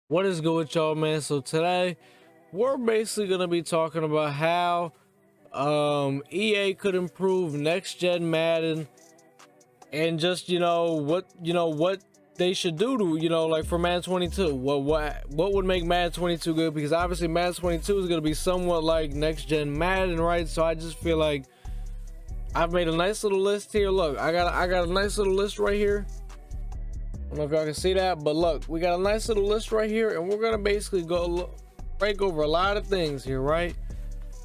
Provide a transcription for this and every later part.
What is good with y'all, man? So today we're basically gonna be talking about how EA could improve next gen Madden, and just what they should do to like for Madden 22. What would make Madden 22 good? Because obviously Madden 22 is gonna be somewhat like next gen Madden, right? So I just feel like I've made a nice little list here. Look, I got a nice little list right here. I don't know if y'all can see that, but look, we got a nice little list right here, and we're gonna basically break over a lot of things here, right?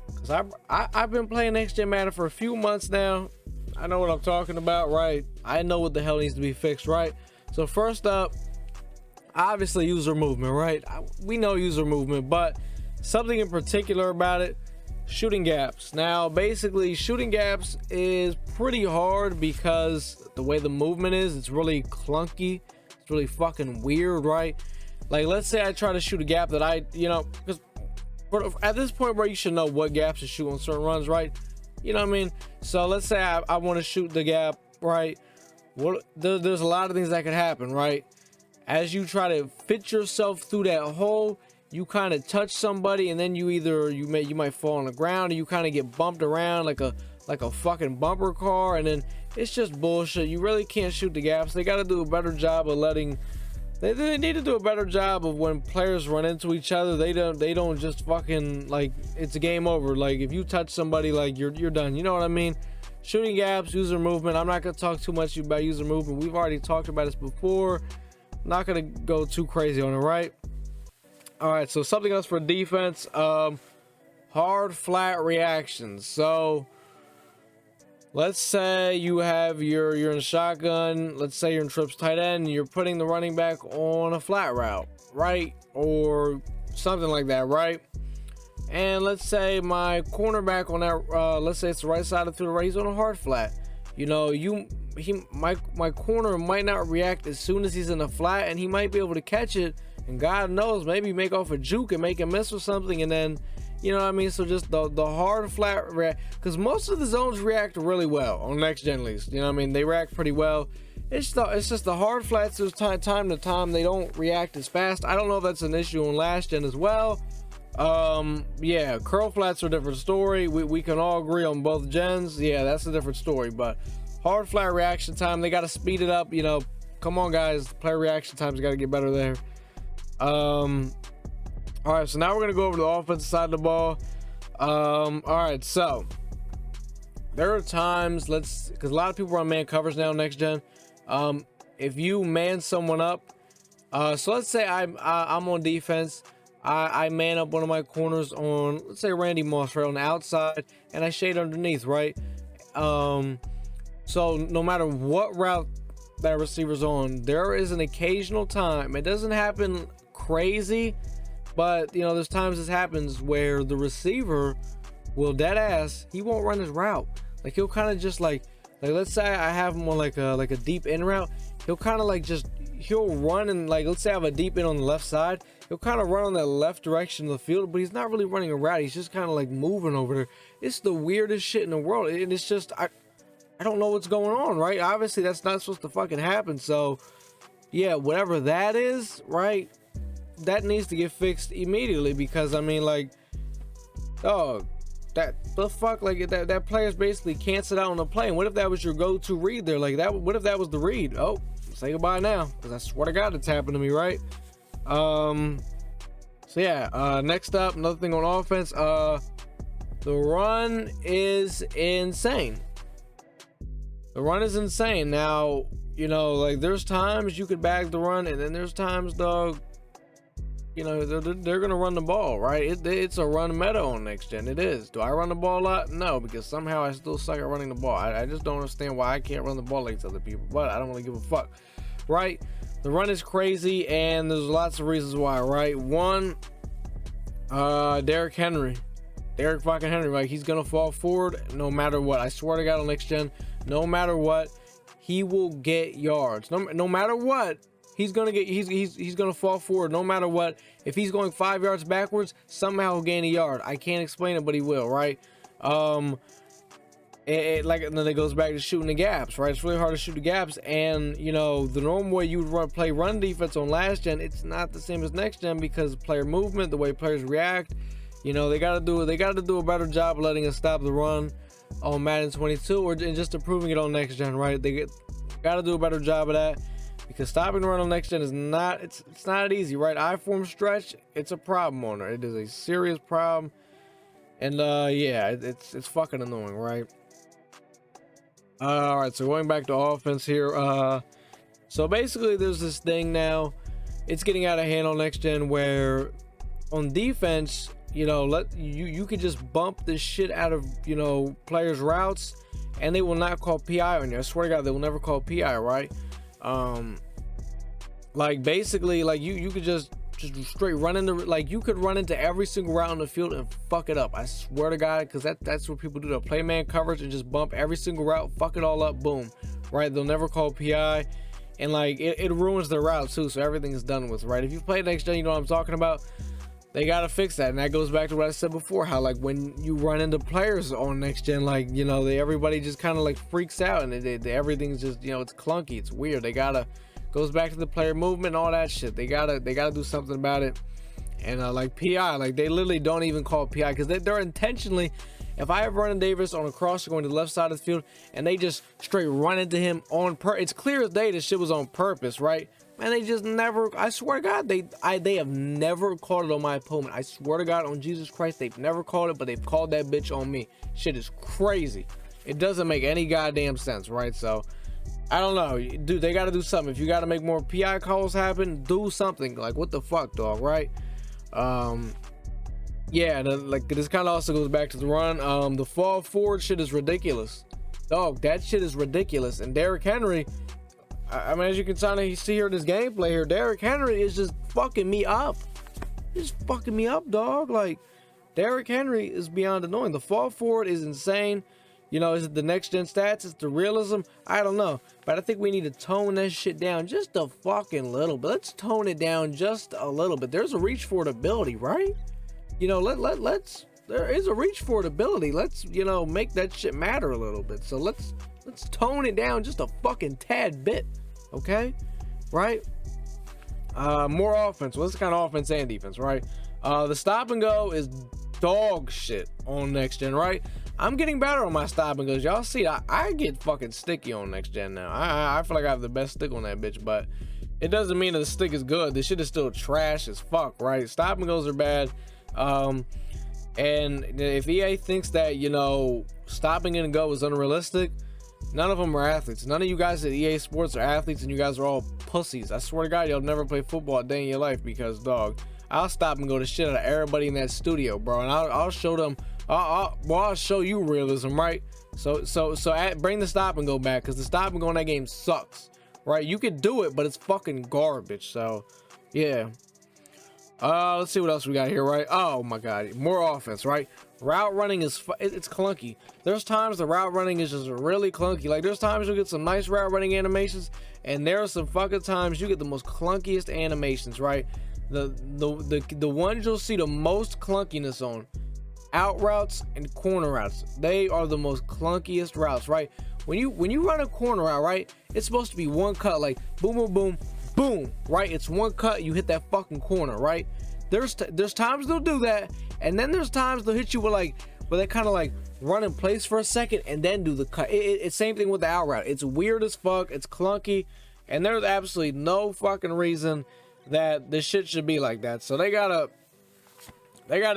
Because I've been playing next gen Madden for a few months now. I know what I'm talking about, right? I know what the hell needs to be fixed, right? So first up, obviously user movement, right? We know user movement, but something in particular about it: shooting gaps. Now basically shooting gaps is pretty hard because the way the movement is, it's really clunky, it's really fucking weird, right? Like, let's say I try to shoot a gap that because at this point where you should know what gaps to shoot on certain runs, right? You know what I mean? So let's say I want to shoot the gap, right? There's a lot of things that could happen, right? As you try to fit yourself through that hole, you kind of touch somebody, and then you might fall on the ground, and you kind of get bumped around like a fucking bumper car, and then it's just bullshit. You really can't shoot the gaps. They got to do a better job of they need to do a better job of when players run into each other, they don't just fucking, like, it's a game over. Like, if you touch somebody, like, you're done. You know what I mean? Shooting gaps, user movement. I'm not gonna talk too much about user movement. We've already talked about this before. Not gonna go too crazy on it, right? All right, so something else for defense, hard flat reactions. So let's say you're in shotgun, let's say you're in trips tight end, and you're putting the running back on a flat route, right? Or something like that, right? And let's say my cornerback on that, let's say it's the right side to the right, he's on a hard flat. My corner might not react as soon as he's in the flat, and he might be able to catch it, and God knows, maybe make off a juke and make him miss or something, and then, you know what I mean? So just the hard flat react, because most of the zones react really well on next gen, at least. You know what I mean? They react pretty well. It's just the hard flats, there's time to time they don't react as fast. I don't know if that's an issue on last gen as well. Yeah, curl flats are a different story. We can all agree on both gens. Yeah, that's a different story. But hard flat reaction time, they got to speed it up. Come on, guys, player reaction times got to get better there. All right, so now we're gonna go over to the offensive side of the ball. All right, so there are times, because a lot of people run man covers now next gen. If you man someone up, so let's say I'm on defense, I man up one of my corners on, let's say Randy Moss, right on the outside, and I shade underneath, right? So no matter what route that receiver's on, there is an occasional time, it doesn't happen crazy, but there's times this happens where the receiver will dead ass, he won't run his route. Like, he'll kind of just like let's say I have him on like a deep in route, he'll kind of he'll run, and like, let's say I have a deep in on the left side, he'll kind of run on that left direction of the field, but he's not really running a route, he's just kind of like moving over there. It's the weirdest shit in the world, and it's just I don't know what's going on, right? Obviously that's not supposed to fucking happen. So yeah, whatever that is, right, that needs to get fixed immediately, because I mean, like, dog, that the fuck, like, that player's basically canceled out on the play. And what if that was your go-to read there? Like, that, what if that was the read? Oh, say goodbye now, because I swear to God it's happened to me, right? So yeah, next up, another thing on offense, the run is insane. The run is insane. Now, like, there's times you could bag the run, and then there's times, dog, they're gonna run the ball, right? It's a run meta on next gen. It is. Do I run the ball a lot? No, because somehow I still suck at running the ball. I just don't understand why I can't run the ball like other people, but I don't want to give a fuck, right? The run is crazy, and there's lots of reasons why, right? One, Derrick fucking Henry, like, he's gonna fall forward no matter what. I swear to God, on next gen, no matter what, he will get yards. No matter what, he's gonna fall forward no matter what. If he's going 5 yards backwards, somehow he'll gain a yard. I can't explain it, but he will, right? like, and then it goes back to shooting the gaps, right? It's really hard to shoot the gaps, and you know, the normal way you would play run defense on last gen, it's not the same as next gen, because player movement, the way players react, you know, they got to do a better job of letting us stop the run on Madden 22, or and just improving it on next gen, right? They got to do a better job of that, because stopping the run on next gen is not, it's not easy, right? I-form stretch, it's a problem on it. It is a serious problem, and yeah, it's fucking annoying, right? All right, so going back to offense here. So basically, there's this thing now. It's getting out of hand on next gen, where on defense, you know, you could just bump the shit out of, you know, players' routes, and they will not call PI on you. I swear to God, they will never call PI, right? Like basically, like you could just straight run into, like, you could run into every single route on the field and fuck it up. I swear to God, because that's what people do. They'll play man coverage and just bump every single route, fuck it all up, boom, right? They'll never call PI, and like it ruins their route too, so everything is done with, right? If you play next gen, you know what I'm talking about. They gotta fix that, and that goes back to what I said before, how like when you run into players on next gen, like, you know, everybody just kind of like freaks out, and everything's just, you know, it's clunky, it's weird. They gotta, goes back to the player movement and all that shit. They gotta do something about it. And like PI, like they literally don't even call PI, because they're intentionally, if I have Vernon Davis on a crosser going to the left side of the field and they just straight run into him on it's clear as day this shit was on purpose, right? Man, they just never, I swear to God, they have never called it on my opponent. I swear to God, on Jesus Christ, they've never called it, but they've called that bitch on me. Shit is crazy. It doesn't make any goddamn sense, right? So I don't know, dude, they got to do something. If you got to make more PI calls happen, do something. Like, what the fuck, dog, right? Yeah, like, this kind of also goes back to the run. The fall forward shit is ridiculous, dog. That shit is ridiculous. And Derrick Henry, I mean, as you can kind of see here in this gameplay here, Derrick Henry is just fucking me up. He's fucking me up, dog. Like, Derrick Henry is beyond annoying. The fall forward is insane. You know, is it the next gen stats? Is the realism? I don't know. But I think we need to tone that shit down just a fucking little bit. Let's tone it down just a little bit. There's a reach for it ability, right? You know, let's there is a reach for it ability. Let's, you know, make that shit matter a little bit. So let's tone it down just a fucking tad bit. Okay? Right? More offense. Well, this kind of offense and defense, right? The stop and go is dog shit on next gen, right? I'm getting better on my stop and goes. Y'all see, I get fucking sticky on next gen now. I feel like I have the best stick on that bitch, but it doesn't mean that the stick is good. This shit is still trash as fuck, right? Stop and goes are bad. And if EA thinks that, you know, stopping and go is unrealistic, none of them are athletes. None of you guys at EA Sports are athletes, and you guys are all pussies. I swear to God, you'll never play football a day in your life, because, dog, I'll stop and go the shit out of everybody in that studio, bro, and I'll show them. I'll show you realism, right? So bring the stop and go back, because the stop and go in that game sucks, right? You could do it, but it's fucking garbage. So yeah. Let's see what else we got here, right? Oh my God, more offense, right? Route running is it's clunky. There's times the route running is just really clunky. Like, there's times you get some nice route running animations, and there are some fucking times you get the most clunkiest animations, right? The ones you'll see the most clunkiness on, out routes and corner routes. They are the most clunkiest routes, right? When you run a corner route, right, it's supposed to be one cut, like boom, boom, boom, boom, right? It's one cut, you hit that fucking corner, right? There's times they'll do that, and then there's times they'll hit you with like, where they kind of like run in place for a second and then do the cut. It's same thing with the out route. It's weird as fuck. It's clunky, and there's absolutely no fucking reason that this shit should be like that. So they gotta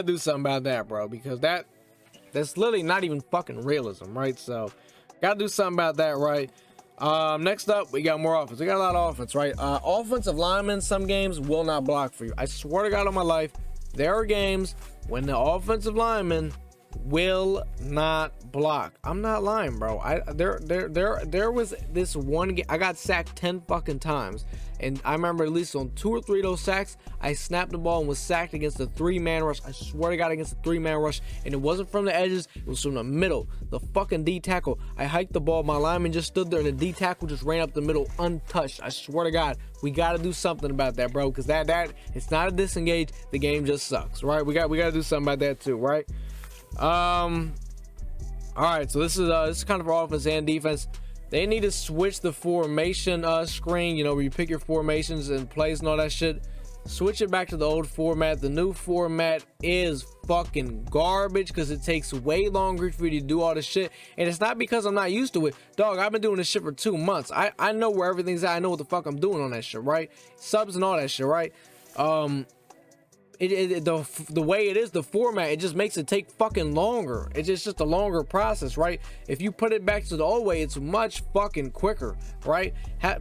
do something about that, bro, because that's literally not even fucking realism, right? So gotta do something about that, right? Next up, we got more offense. We got a lot of offense, right? Offensive linemen, some games will not block for you. I swear to God on my life, there are games when the offensive lineman will not block. I'm not lying, bro. There was this one game I got sacked 10 fucking times, and I remember at least on 2 or 3 of those sacks, I snapped the ball and was sacked against a 3-man rush. I swear to God, against a 3-man rush, and it wasn't from the edges, it was from the middle. The fucking D tackle, I hiked the ball, my lineman just stood there, and the D tackle just ran up the middle untouched. I swear to God, we got to do something about that, bro, because that it's not a disengage. The game just sucks, right? We got to do something about that too, right? All right, so this is kind of our offense and defense. They need to switch the formation screen, you know, where you pick your formations and plays and all that shit. Switch it back to the old format. The new format is fucking garbage because it takes way longer for you to do all this shit. And it's not because I'm not used to it. Dog, I've been doing this shit for 2 months. I know where everything's at. I know what the fuck I'm doing on that shit, right? Subs and all that shit, right? The way it is, the format, it just makes it take fucking longer. It's just a longer process, right? If you put it back to the old way, it's much fucking quicker, right?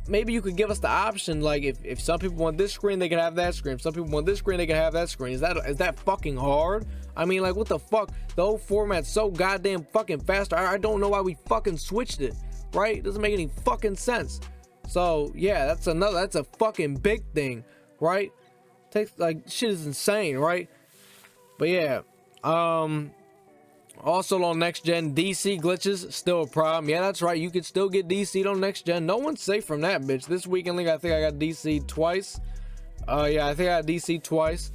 Maybe you could give us the option, like if some people want this screen, they can have that screen. If some people want this screen, they can have that screen. Is that fucking hard? I mean, like, what the fuck? The old format's so goddamn fucking faster. I don't know why we fucking switched it, right? It doesn't make any fucking sense. So yeah, that's a fucking big thing, right? Takes, like, shit is insane, right? But yeah, also on next gen, DC glitches still a problem. Yeah, that's right, you can still get DC'd on next gen. No one's safe from that, bitch. This weekend league, I think I got DC'd twice. Yeah, I think I got DC'd twice.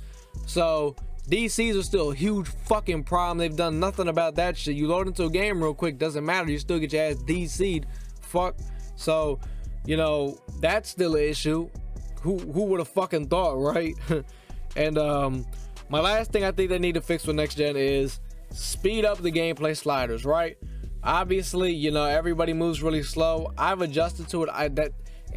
So DCs are still a huge fucking problem. They've done nothing about that shit. You load into a game real quick, doesn't matter, you still get your ass DC'd. Fuck. So, you know, that's still an issue. Who would have fucking thought, right? And my last thing I think they need to fix with next gen is speed up the gameplay sliders, right? Obviously, you know, everybody moves really slow. I've adjusted to it.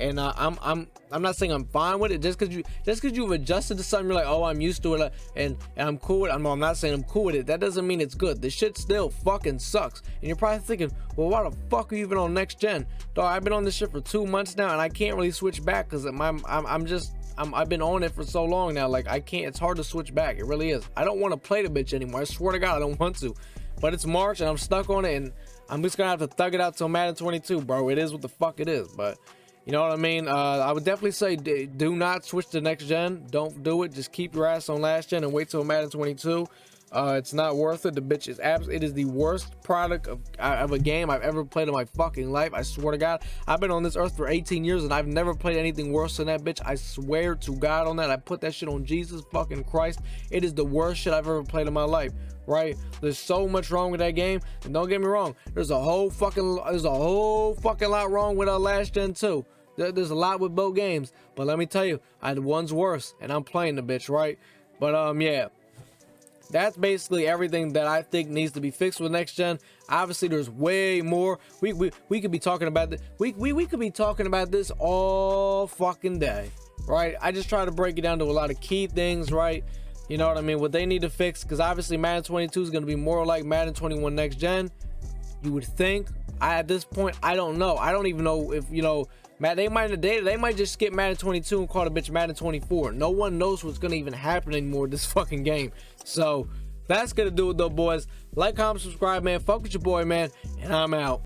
I'm not saying I'm fine with it. Just because you've adjusted to something, you're like, oh, I'm used to it, and I'm cool with it. I'm not saying I'm cool with it. That doesn't mean it's good. The shit still fucking sucks. And you're probably thinking, well, why the fuck are you even on next gen? Dog, I've been on this shit for 2 months now, and I can't really switch back because I've been on it for so long now. Like, I can't. It's hard to switch back. It really is. I don't want to play the bitch anymore. I swear to God, I don't want to. But it's March, and I'm stuck on it, and I'm just gonna have to thug it out till Madden 22, bro. It is what the fuck it is. But you know what I mean? I would definitely say do not switch to next gen. Don't do it. Just keep your ass on last gen and wait till Madden 22. It's not worth it. The bitch is it is the worst product of a game I've ever played in my fucking life. I swear to God. I've been on this earth for 18 years and I've never played anything worse than that bitch. I swear to God on that. I put that shit on Jesus fucking Christ. It is the worst shit I've ever played in my life. Right? There's so much wrong with that game, and don't get me wrong. There's a whole fucking lot wrong with our last gen too. There's a lot with both games, but let me tell you, one's worse, and I'm playing the bitch, right? But yeah, that's basically everything that I think needs to be fixed with next gen. Obviously, there's way more. We could be talking about this. We could be talking about this all fucking day, right? I just try to break it down to a lot of key things, right? You know what I mean? What they need to fix, because obviously Madden 22 is going to be more like Madden 21 next gen. You would think. At this point, I don't know. I don't even know if, you know, they might just skip Madden 22 and call the bitch Madden 24. No one knows what's going to even happen anymore in this fucking game. So that's going to do it though, boys. Like, comment, subscribe, man. Fuck with your boy, man. And I'm out.